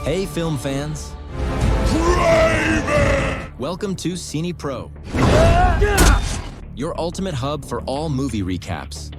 Hey film fans! Kraven! Welcome to Cine Pro, your ultimate hub for all movie recaps.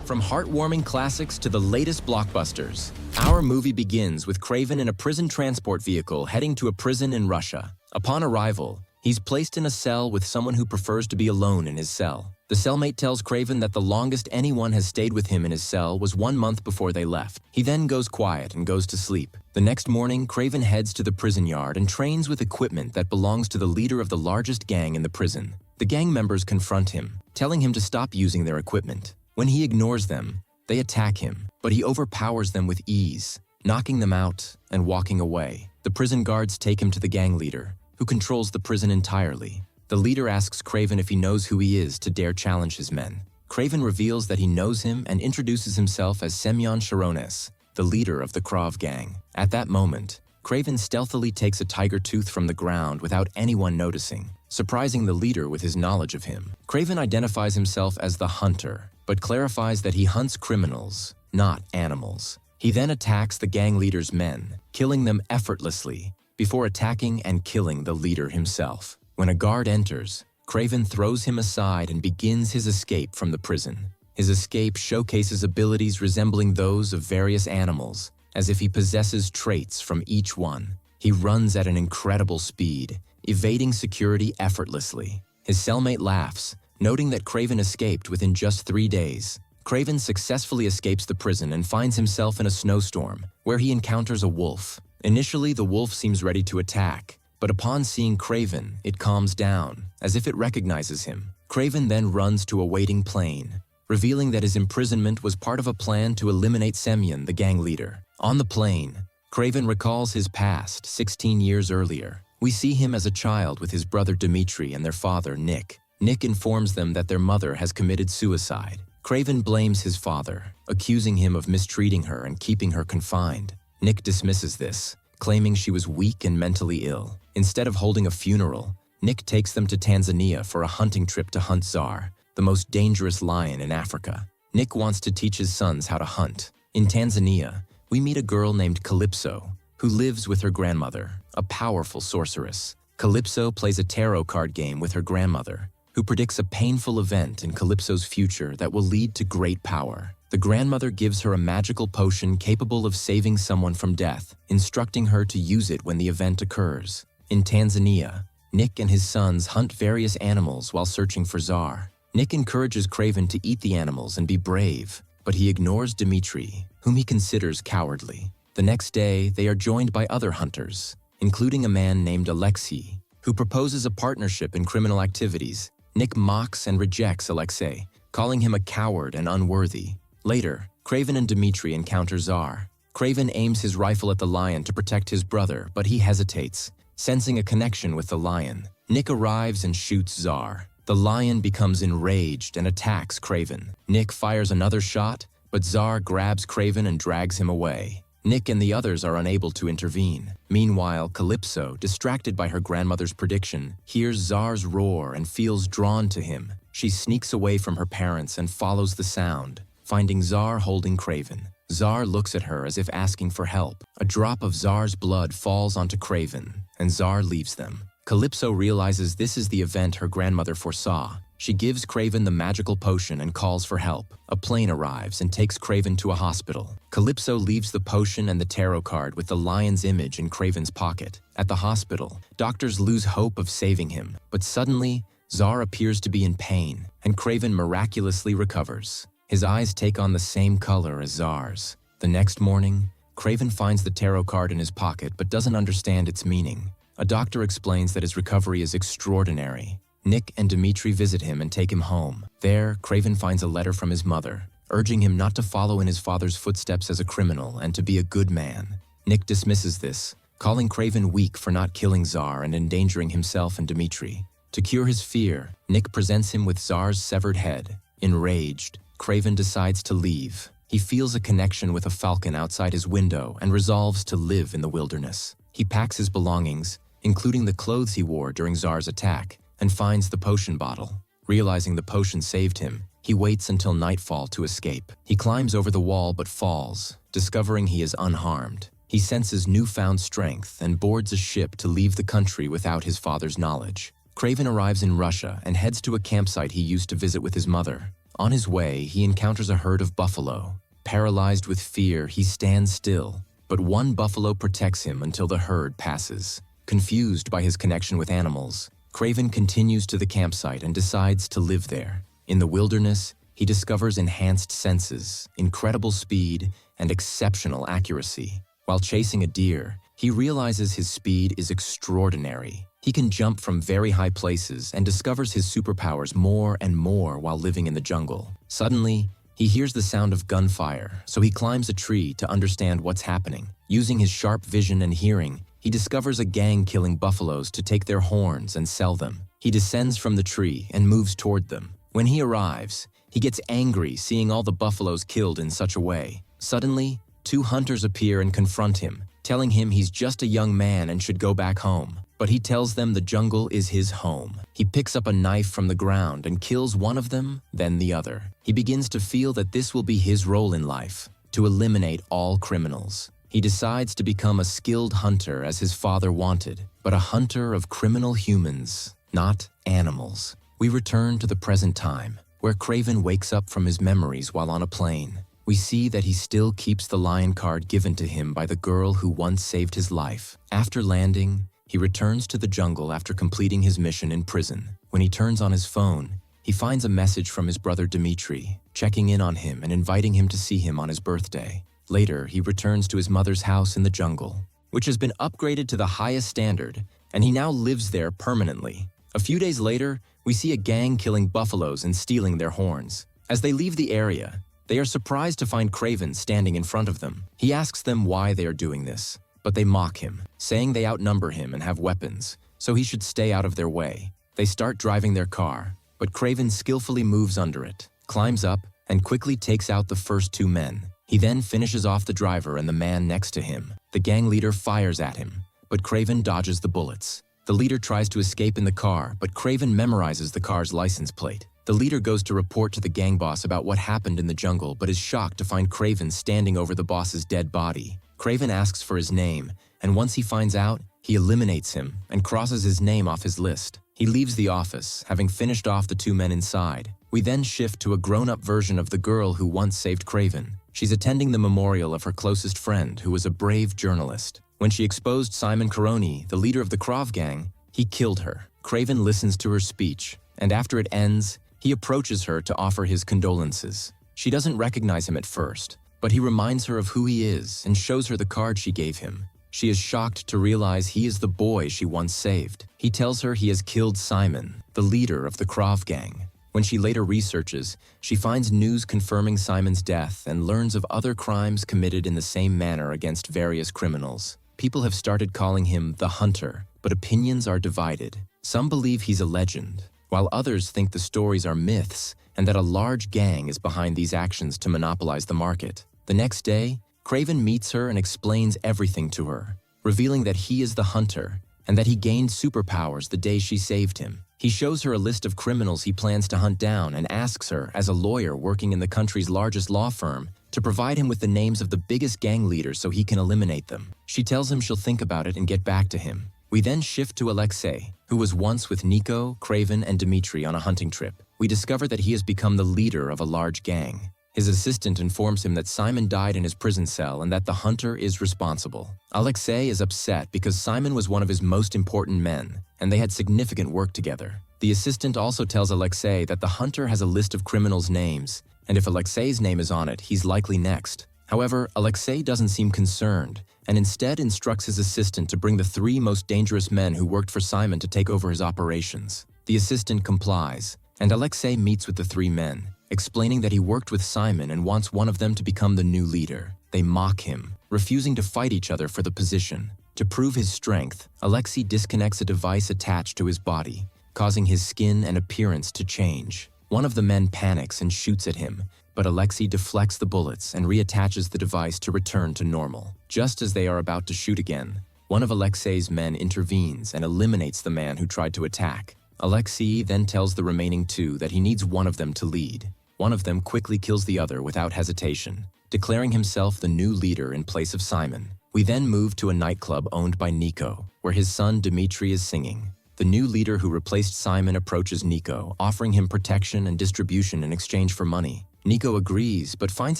From heartwarming classics to the latest blockbusters, our movie begins with Kraven in a prison transport vehicle heading to a prison in Russia. Upon arrival, he's placed in a cell with someone who prefers to be alone in his cell. The cellmate tells Kraven that the longest anyone has stayed with him in his cell was 1 month before they left. He then goes quiet and goes to sleep. The next morning, Kraven heads to the prison yard and trains with equipment that belongs to the leader of the largest gang in the prison. The gang members confront him, telling him to stop using their equipment. When he ignores them, they attack him, but he overpowers them with ease, knocking them out and walking away. The prison guards take him to the gang leader, who controls the prison entirely. The leader asks Kraven if he knows who he is to dare challenge his men. Kraven reveals that he knows him and introduces himself as Semyon Sharones, the leader of the Krav gang. At that moment, Kraven stealthily takes a tiger tooth from the ground without anyone noticing, surprising the leader with his knowledge of him. Kraven identifies himself as the Hunter, but clarifies that he hunts criminals, not animals. He then attacks the gang leader's men, killing them effortlessly, before attacking and killing the leader himself. When a guard enters, Kraven throws him aside and begins his escape from the prison. His escape showcases abilities resembling those of various animals, as if he possesses traits from each one. He runs at an incredible speed, evading security effortlessly. His cellmate laughs, noting that Kraven escaped within just 3 days. Kraven successfully escapes the prison and finds himself in a snowstorm, where he encounters a wolf. Initially, the wolf seems ready to attack, but upon seeing Kraven, it calms down, as if it recognizes him. Kraven then runs to a waiting plane, revealing that his imprisonment was part of a plan to eliminate Semyon, the gang leader. On the plane, Kraven recalls his past 16 years earlier. We see him as a child with his brother Dmitri and their father, Nick. Nick informs them that their mother has committed suicide. Kraven blames his father, accusing him of mistreating her and keeping her confined. Nick dismisses this, claiming she was weak and mentally ill. Instead of holding a funeral, Nick takes them to Tanzania for a hunting trip to hunt Tsar, the most dangerous lion in Africa. Nick wants to teach his sons how to hunt. In Tanzania, we meet a girl named Calypso, who lives with her grandmother, a powerful sorceress. Calypso plays a tarot card game with her grandmother, who predicts a painful event in Calypso's future that will lead to great power. The grandmother gives her a magical potion capable of saving someone from death, instructing her to use it when the event occurs. In Tanzania, Nick and his sons hunt various animals while searching for Tsar. Nick encourages Kraven to eat the animals and be brave, but he ignores Dmitri, whom he considers cowardly. The next day, they are joined by other hunters, including a man named Alexei, who proposes a partnership in criminal activities. Nick mocks and rejects Alexei, calling him a coward and unworthy. Later, Kraven and Dmitri encounter Tsar. Kraven aims his rifle at the lion to protect his brother, but he hesitates, sensing a connection with the lion. Nick arrives and shoots Tsar. The lion becomes enraged and attacks Kraven. Nick fires another shot, but Tsar grabs Kraven and drags him away. Nick and the others are unable to intervene. Meanwhile, Calypso, distracted by her grandmother's prediction, hears Tsar's roar and feels drawn to him. She sneaks away from her parents and follows the sound, finding Tsar holding Kraven. Tsar looks at her as if asking for help. A drop of Tsar's blood falls onto Kraven, and Tsar leaves them. Calypso realizes this is the event her grandmother foresaw. She gives Kraven the magical potion and calls for help. A plane arrives and takes Kraven to a hospital. Calypso leaves the potion and the tarot card with the lion's image in Kraven's pocket. At the hospital, doctors lose hope of saving him, but suddenly, Tsar appears to be in pain, and Kraven miraculously recovers. His eyes take on the same color as Tsar's. The next morning, Kraven finds the tarot card in his pocket but doesn't understand its meaning. A doctor explains that his recovery is extraordinary. Nick and Dmitri visit him and take him home. There, Kraven finds a letter from his mother, urging him not to follow in his father's footsteps as a criminal and to be a good man. Nick dismisses this, calling Kraven weak for not killing Tsar and endangering himself and Dmitri. To cure his fear, Nick presents him with Tsar's severed head. Enraged, Kraven decides to leave. He feels a connection with a falcon outside his window and resolves to live in the wilderness. He packs his belongings, including the clothes he wore during Tsar's attack, and finds the potion bottle. Realizing the potion saved him, He waits until nightfall to escape. He climbs over the wall but falls, discovering he is unharmed. He senses newfound strength and boards a ship to leave the country without his father's knowledge. Kraven arrives in Russia and heads to a campsite he used to visit with his mother. On his way, he encounters a herd of buffalo. Paralyzed with fear, he stands still, but one buffalo protects him until the herd passes. Confused by his connection with animals, Kraven continues to the campsite and decides to live there. In the wilderness, he discovers enhanced senses, incredible speed, and exceptional accuracy. While chasing a deer, he realizes his speed is extraordinary. He can jump from very high places and discovers his superpowers more and more while living in the jungle. Suddenly, he hears the sound of gunfire, so he climbs a tree to understand what's happening. Using his sharp vision and hearing, he discovers a gang killing buffaloes to take their horns and sell them. He descends from the tree and moves toward them. When he arrives, he gets angry seeing all the buffaloes killed in such a way. Suddenly, two hunters appear and confront him, telling him he's just a young man and should go back home. But he tells them the jungle is his home. He picks up a knife from the ground and kills one of them, then the other. He begins to feel that this will be his role in life, to eliminate all criminals. He decides to become a skilled hunter as his father wanted, but a hunter of criminal humans, not animals. We return to the present time, where Kraven wakes up from his memories while on a plane. We see that he still keeps the lion card given to him by the girl who once saved his life. After landing, he returns to the jungle after completing his mission in prison. When he turns on his phone, he finds a message from his brother Dmitri, checking in on him and inviting him to see him on his birthday. Later, he returns to his mother's house in the jungle, which has been upgraded to the highest standard, and he now lives there permanently. A few days later, we see a gang killing buffaloes and stealing their horns. As they leave the area, they are surprised to find Kraven standing in front of them. He asks them why they are doing this, but they mock him, saying they outnumber him and have weapons, so he should stay out of their way. They start driving their car, but Kraven skillfully moves under it, climbs up, and quickly takes out the first two men. He then finishes off the driver and the man next to him. The gang leader fires at him, but Kraven dodges the bullets. The leader tries to escape in the car, but Kraven memorizes the car's license plate. The leader goes to report to the gang boss about what happened in the jungle, but is shocked to find Kraven standing over the boss's dead body. Kraven asks for his name, and once he finds out, he eliminates him and crosses his name off his list. He leaves the office, having finished off the two men inside. We then shift to a grown-up version of the girl who once saved Kraven. She's attending the memorial of her closest friend, who was a brave journalist. When she exposed Simon Karoni, the leader of the Krav gang, he killed her. Kraven listens to her speech, and after it ends, he approaches her to offer his condolences. She doesn't recognize him at first, but he reminds her of who he is and shows her the card she gave him. She is shocked to realize he is the boy she once saved. He tells her he has killed Simon, the leader of the Krav gang. When she later researches, she finds news confirming Simon's death and learns of other crimes committed in the same manner against various criminals. People have started calling him the Hunter, but opinions are divided. Some believe he's a legend, while others think the stories are myths and that a large gang is behind these actions to monopolize the market. The next day, Kraven meets her and explains everything to her, revealing that he is the Hunter and that he gained superpowers the day she saved him. He shows her a list of criminals he plans to hunt down and asks her, as a lawyer working in the country's largest law firm, to provide him with the names of the biggest gang leaders so he can eliminate them. She tells him she'll think about it and get back to him. We then shift to Alexei, who was once with Nico, Kraven, and Dmitri on a hunting trip. We discover that he has become the leader of a large gang. His assistant informs him that Simon died in his prison cell and that the Hunter is responsible. Alexei is upset because Simon was one of his most important men, and they had significant work together. The assistant also tells Alexei that the Hunter has a list of criminals' names, and if Alexei's name is on it, he's likely next. However, Alexei doesn't seem concerned, and instead instructs his assistant to bring the three most dangerous men who worked for Simon to take over his operations. The assistant complies, and Alexei meets with the three men, explaining that he worked with Simon and wants one of them to become the new leader. They mock him, refusing to fight each other for the position. To prove his strength, Alexei disconnects a device attached to his body, causing his skin and appearance to change. One of the men panics and shoots at him, but Alexei deflects the bullets and reattaches the device to return to normal. Just as they are about to shoot again, one of Alexei's men intervenes and eliminates the man who tried to attack. Alexei then tells the remaining two that he needs one of them to lead. One of them quickly kills the other without hesitation, declaring himself the new leader in place of Simon. We then move to a nightclub owned by Nico, where his son Dimitri is singing. The new leader who replaced Simon approaches Nico, offering him protection and distribution in exchange for money. Nico agrees, but finds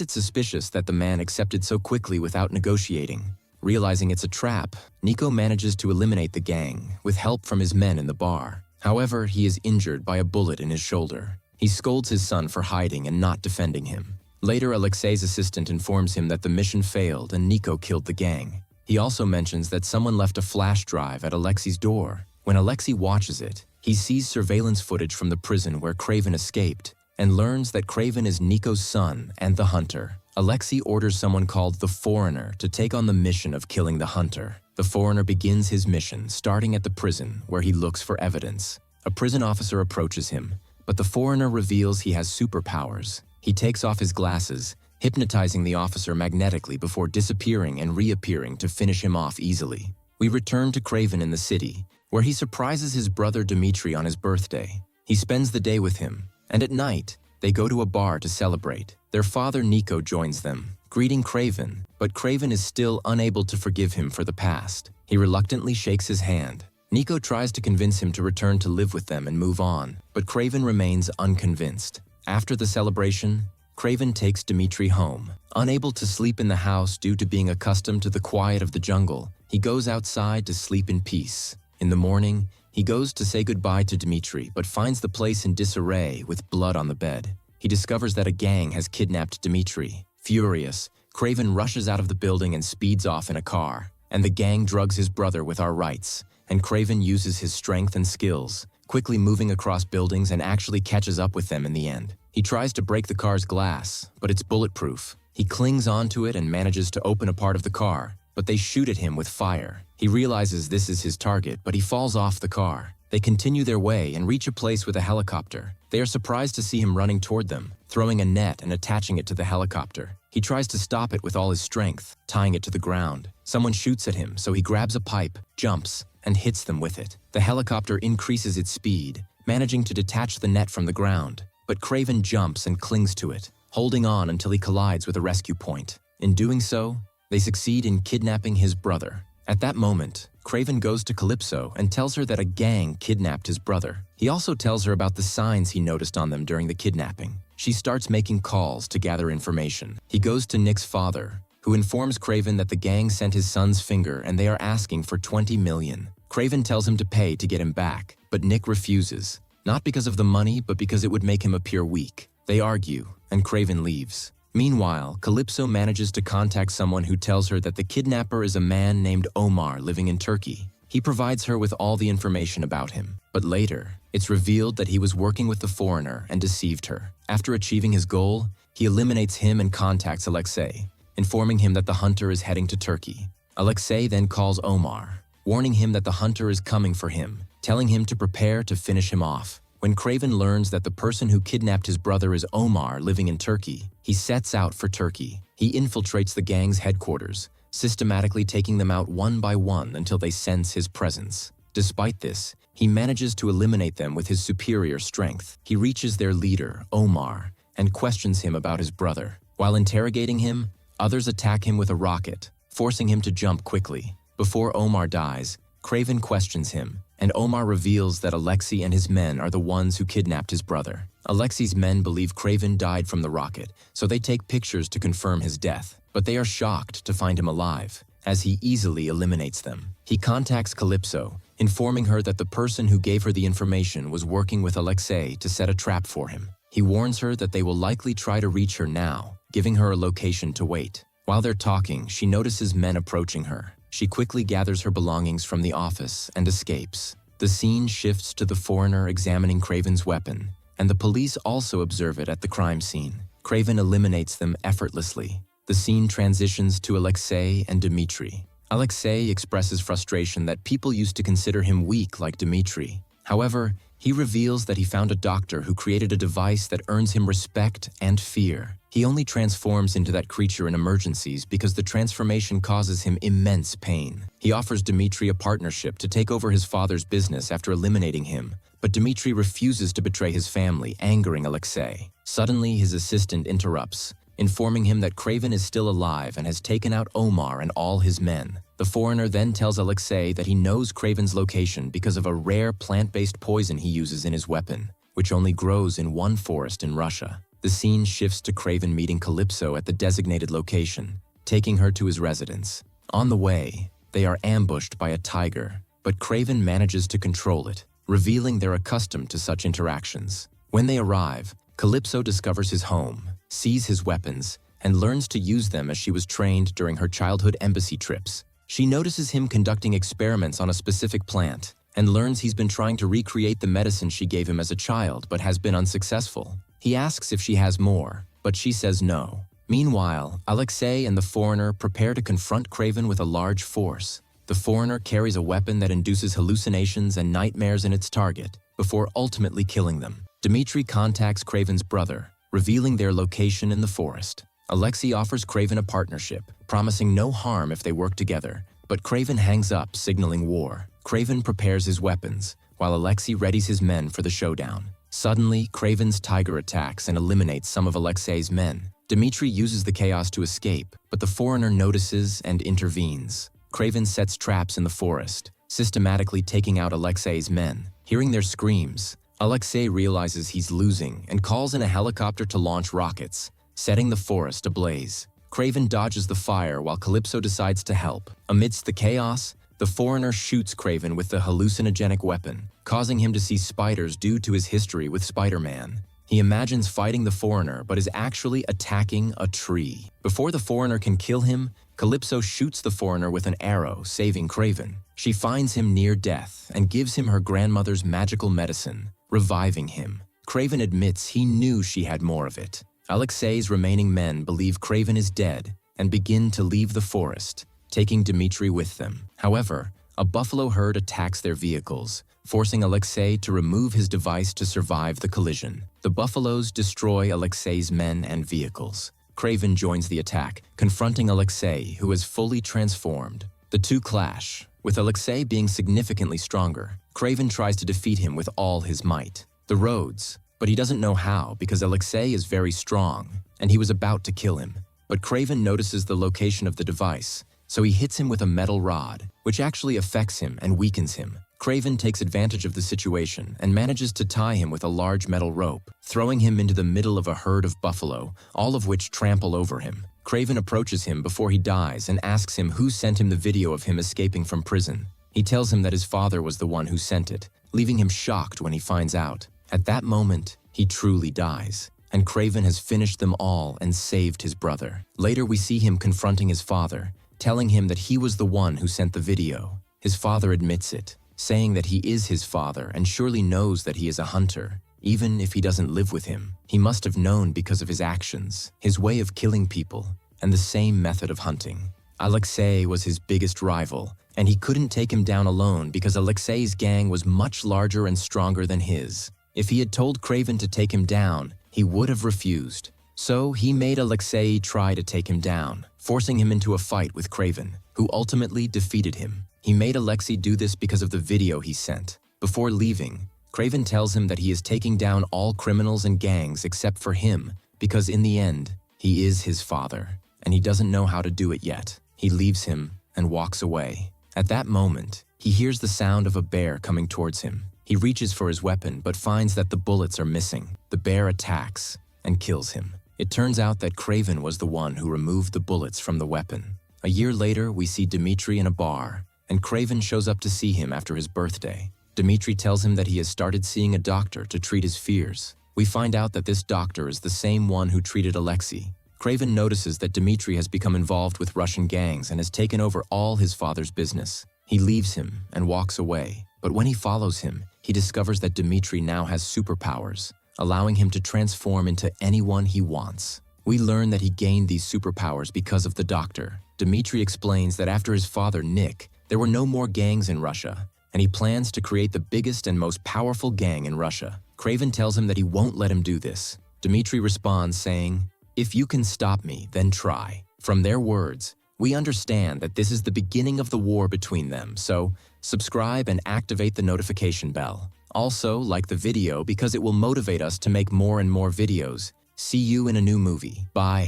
it suspicious that the man accepted so quickly without negotiating. Realizing it's a trap, Nico manages to eliminate the gang, with help from his men in the bar. However, he is injured by a bullet in his shoulder. He scolds his son for hiding and not defending him. Later, Alexei's assistant informs him that the mission failed and Nico killed the gang. He also mentions that someone left a flash drive at Alexei's door. When Alexei watches it, he sees surveillance footage from the prison where Kraven escaped, and learns that Kraven is Nico's son and the Hunter. Alexei orders someone called the Foreigner to take on the mission of killing the Hunter. The Foreigner begins his mission, starting at the prison, where he looks for evidence. A prison officer approaches him, but the Foreigner reveals he has superpowers. He takes off his glasses, hypnotizing the officer magnetically before disappearing and reappearing to finish him off easily. We return to Kraven in the city, where he surprises his brother Dimitri on his birthday. He spends the day with him, and at night, they go to a bar to celebrate. Their father Nico joins them, greeting Kraven, but Kraven is still unable to forgive him for the past. He reluctantly shakes his hand. Nico tries to convince him to return to live with them and move on, but Kraven remains unconvinced. After the celebration, Kraven takes Dimitri home. Unable to sleep in the house due to being accustomed to the quiet of the jungle, he goes outside to sleep in peace. In the morning, he goes to say goodbye to Dimitri, but finds the place in disarray with blood on the bed. He discovers that a gang has kidnapped Dimitri. Furious, Kraven rushes out of the building and speeds off in a car. And the gang drugs his brother with our rights, and Kraven uses his strength and skills, quickly moving across buildings and actually catches up with them in the end. He tries to break the car's glass, but it's bulletproof. He clings onto it and manages to open a part of the car, but they shoot at him with fire. He realizes this is his target, but he falls off the car. They continue their way and reach a place with a helicopter. They are surprised to see him running toward them, throwing a net and attaching it to the helicopter. He tries to stop it with all his strength, tying it to the ground. Someone shoots at him, so he grabs a pipe, jumps, and hits them with it. The helicopter increases its speed, managing to detach the net from the ground. But Kraven jumps and clings to it, holding on until he collides with a rescue point. In doing so, they succeed in kidnapping his brother. At that moment, Kraven goes to Calypso and tells her that a gang kidnapped his brother. He also tells her about the signs he noticed on them during the kidnapping. She starts making calls to gather information. He goes to Nick's father, who informs Kraven that the gang sent his son's finger and they are asking for 20 million. Kraven tells him to pay to get him back, but Nick refuses. Not because of the money, but because it would make him appear weak. They argue, and Kraven leaves. Meanwhile, Calypso manages to contact someone who tells her that the kidnapper is a man named Omar living in Turkey. He provides her with all the information about him. But later, it's revealed that he was working with the Foreigner and deceived her. After achieving his goal, he eliminates him and contacts Alexei, informing him that the Hunter is heading to Turkey. Alexei then calls Omar, warning him that the Hunter is coming for him, telling him to prepare to finish him off. When Kraven learns that the person who kidnapped his brother is Omar living in Turkey, he sets out for Turkey. He infiltrates the gang's headquarters, systematically taking them out one by one until they sense his presence. Despite this, he manages to eliminate them with his superior strength. He reaches their leader, Omar, and questions him about his brother. While interrogating him, others attack him with a rocket, forcing him to jump quickly. Before Omar dies, Kraven questions him, and Omar reveals that Alexei and his men are the ones who kidnapped his brother. Alexei's men believe Kraven died from the rocket, so they take pictures to confirm his death, but they are shocked to find him alive, as he easily eliminates them. He contacts Calypso, informing her that the person who gave her the information was working with Alexei to set a trap for him. He warns her that they will likely try to reach her now, giving her a location to wait. While they're talking, she notices men approaching her. She quickly gathers her belongings from the office and escapes. The scene shifts to the Foreigner examining Kraven's weapon, and the police also observe it at the crime scene. Kraven eliminates them effortlessly. The scene transitions to Alexei and Dimitri. Alexei expresses frustration that people used to consider him weak like Dimitri. However, he reveals that he found a doctor who created a device that earns him respect and fear. He only transforms into that creature in emergencies because the transformation causes him immense pain. He offers Dmitri a partnership to take over his father's business after eliminating him, but Dmitri refuses to betray his family, angering Alexei. Suddenly, his assistant interrupts, informing him that Kraven is still alive and has taken out Omar and all his men. The foreigner then tells Alexei that he knows Kraven's location because of a rare plant-based poison he uses in his weapon, which only grows in one forest in Russia. The scene shifts to Kraven meeting Calypso at the designated location, taking her to his residence. On the way, they are ambushed by a tiger, but Kraven manages to control it, revealing they're accustomed to such interactions. When they arrive, Calypso discovers his home, sees his weapons, and learns to use them as she was trained during her childhood embassy trips. She notices him conducting experiments on a specific plant and learns he's been trying to recreate the medicine she gave him as a child but has been unsuccessful. He asks if she has more, but she says no. Meanwhile, Alexei and the foreigner prepare to confront Kraven with a large force. The foreigner carries a weapon that induces hallucinations and nightmares in its target, before ultimately killing them. Dmitri contacts Kraven's brother, revealing their location in the forest. Alexei offers Kraven a partnership, promising no harm if they work together, but Kraven hangs up, signaling war. Kraven prepares his weapons, while Alexei readies his men for the showdown. Suddenly, Kraven's tiger attacks and eliminates some of Alexei's men. Dmitri uses the chaos to escape, but the foreigner notices and intervenes. Kraven sets traps in the forest, systematically taking out Alexei's men. Hearing their screams, Alexei realizes he's losing and calls in a helicopter to launch rockets, setting the forest ablaze. Kraven dodges the fire while Calypso decides to help. Amidst the chaos, the foreigner shoots Kraven with the hallucinogenic weapon, causing him to see spiders due to his history with Spider-Man. He imagines fighting the foreigner but is actually attacking a tree. Before the foreigner can kill him, Calypso shoots the foreigner with an arrow, saving Kraven. She finds him near death and gives him her grandmother's magical medicine, reviving him. Kraven admits he knew she had more of it. Alexei's remaining men believe Kraven is dead and begin to leave the forest, taking Dmitri with them. However, a buffalo herd attacks their vehicles, forcing Alexei to remove his device to survive the collision. The buffaloes destroy Alexei's men and vehicles. Kraven joins the attack, confronting Alexei, who is fully transformed. The two clash, with Alexei being significantly stronger. Kraven tries to defeat him with all his might. The roads, but he doesn't know how because Alexei is very strong, and he was about to kill him. But Kraven notices the location of the device, so he hits him with a metal rod, which actually affects him and weakens him. Kraven takes advantage of the situation and manages to tie him with a large metal rope, throwing him into the middle of a herd of buffalo, all of which trample over him. Kraven approaches him before he dies and asks him who sent him the video of him escaping from prison. He tells him that his father was the one who sent it, leaving him shocked when he finds out. At that moment, he truly dies, and Kraven has finished them all and saved his brother. Later, we see him confronting his father, telling him that he was the one who sent the video. His father admits it, saying that he is his father and surely knows that he is a hunter. Even if he doesn't live with him, he must have known because of his actions, his way of killing people, and the same method of hunting. Alexei was his biggest rival, and he couldn't take him down alone because Alexei's gang was much larger and stronger than his. If he had told Kraven to take him down, he would have refused. So he made Alexei try to take him down, forcing him into a fight with Kraven, who ultimately defeated him. He made Alexei do this because of the video he sent. Before leaving, Kraven tells him that he is taking down all criminals and gangs except for him, because in the end, he is his father, and he doesn't know how to do it yet. He leaves him and walks away. At that moment, he hears the sound of a bear coming towards him. He reaches for his weapon but finds that the bullets are missing. The bear attacks and kills him. It turns out that Kraven was the one who removed the bullets from the weapon. A year later, we see Dmitri in a bar, and Kraven shows up to see him after his birthday. Dmitri tells him that he has started seeing a doctor to treat his fears. We find out that this doctor is the same one who treated Alexei. Kraven notices that Dmitri has become involved with Russian gangs and has taken over all his father's business. He leaves him and walks away, but when he follows him, he discovers that Dmitri now has superpowers, allowing him to transform into anyone he wants. We learn that he gained these superpowers because of the doctor. Dmitri explains that after his father, Nick, there were no more gangs in Russia, and he plans to create the biggest and most powerful gang in Russia. Kraven tells him that he won't let him do this. Dmitri responds saying, If you can stop me, then try. From their words, we understand that this is the beginning of the war between them, so subscribe and activate the notification bell. Also, like the video because it will motivate us to make more and more videos. See you in a new movie. Bye.